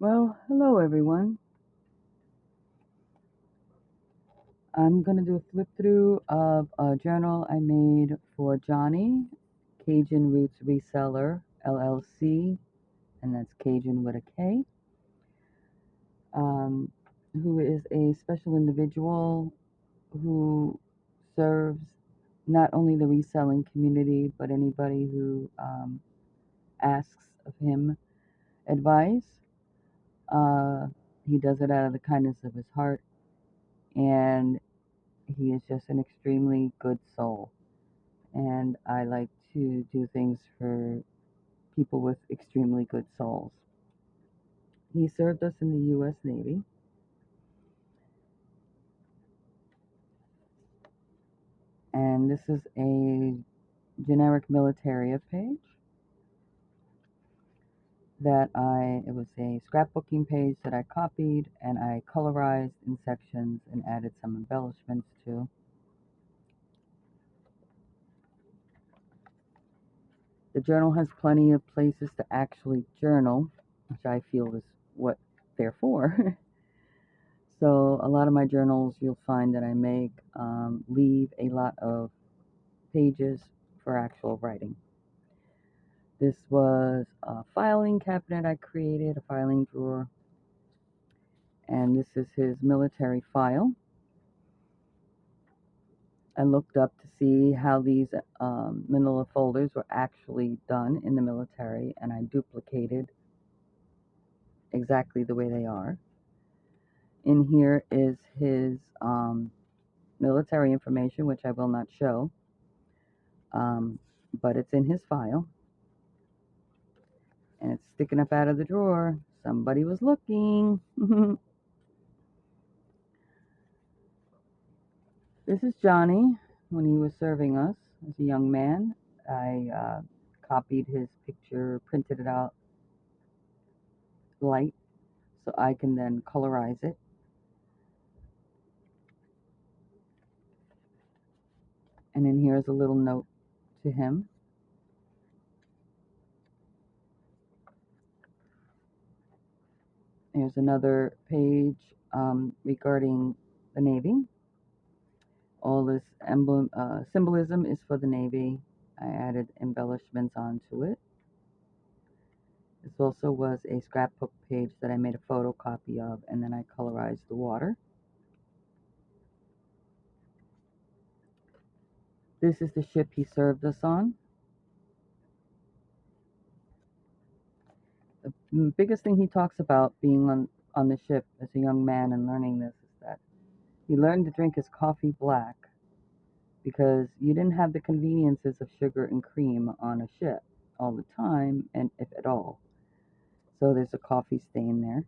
Well, hello everyone. I'm going to do a flip through of a journal I made for Johnny, Cajun Roots Reseller LLC, and that's Cajun with a K, um, who is a special individual who serves not only the reselling community, but anybody who asks of him advice. Uh, he does it out of the kindness of his heart, and he is just an extremely good soul. And I like to do things for people with extremely good souls. He served us in the U.S. Navy. And this is a generic militaria page it was a scrapbooking page that I copied and I colorized in sections and added some embellishments to. The journal has plenty of places to actually journal, which I feel is what they're for. So a lot of my journals you'll find that I make leave a lot of pages for actual writing. This was a filing cabinet I created, a filing drawer, and this is his military file. I looked up to see how these manila folders were actually done in the military, and I duplicated exactly the way they are. In here is his military information, which I will not show, but it's in his file, and it's sticking up out of the drawer. Somebody was looking. This is Johnny when he was serving us as a young man. I copied his picture, printed it out light, so I can then colorize it. And then here's a little note to him. Here's another page regarding the Navy. All this symbolism is for the Navy. I added embellishments onto it. This also was a scrapbook page that I made a photocopy of, and then I colorized the water. This is the ship he served us on. The biggest thing he talks about being on the ship as a young man and learning this is that he learned to drink his coffee black because you didn't have the conveniences of sugar and cream on a ship all the time, and if at all. So there's a coffee stain there.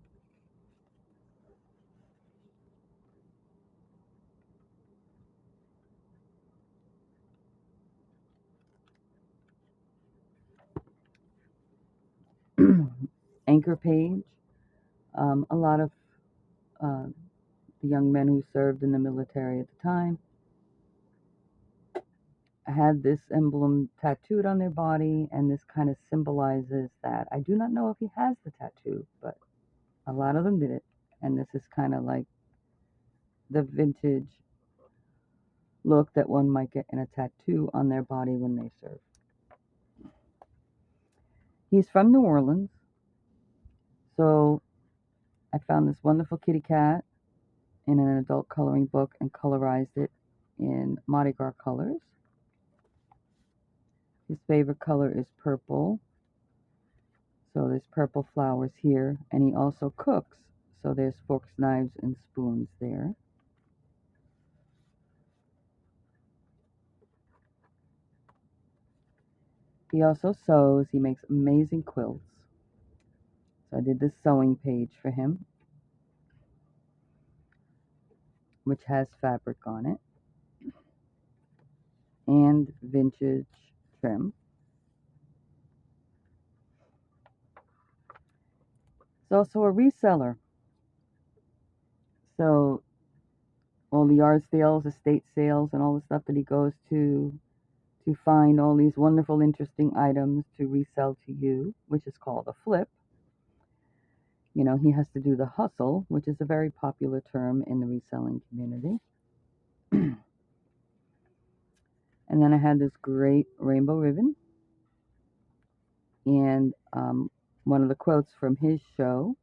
Anchor page. A lot of uh, the young men who served in the military at the time had this emblem tattooed on their body, and this kind of symbolizes that. I do not know if he has the tattoo, but a lot of them did it. And this is kind of like the vintage look that one might get in a tattoo on their body when they serve. He's from New Orleans, so I found this wonderful kitty cat in an adult coloring book and colorized it in Mardi Gras colors. His favorite color is purple, so there's purple flowers here, and he also cooks, so there's forks, knives, and spoons there. He also sews. He makes amazing quilts. So I did this sewing page for him, which has fabric on it and vintage trim. He's also a reseller. So all the yard sales, estate sales, and all the stuff that he goes to find all these wonderful, interesting items to resell to you, which is called a flip. You know, he has to do the hustle, which is a very popular term in the reselling community. And then I had this great rainbow ribbon. And one of the quotes from his show,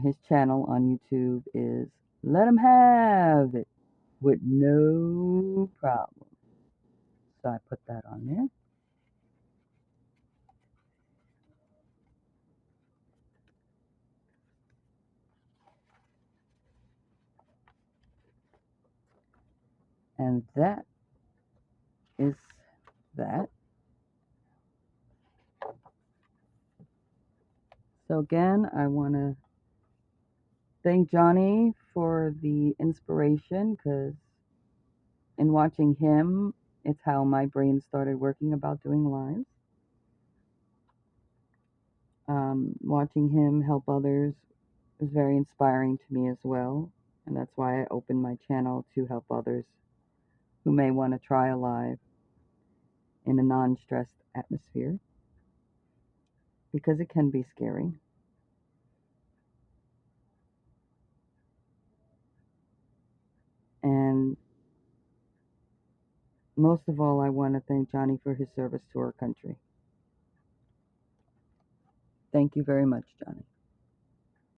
his channel on YouTube is, "Let him have it with no problem." So I put that on there. And that is that. So again, I want to thank Johnny for the inspiration, because in watching him, it's how my brain started working about doing lives. Watching him help others was very inspiring to me as well, and that's why I opened my channel to help others who may want to try a live in a non-stressed atmosphere, because it can be scary. And most of all, I want to thank Johnny for his service to our country. Thank you very much, Johnny.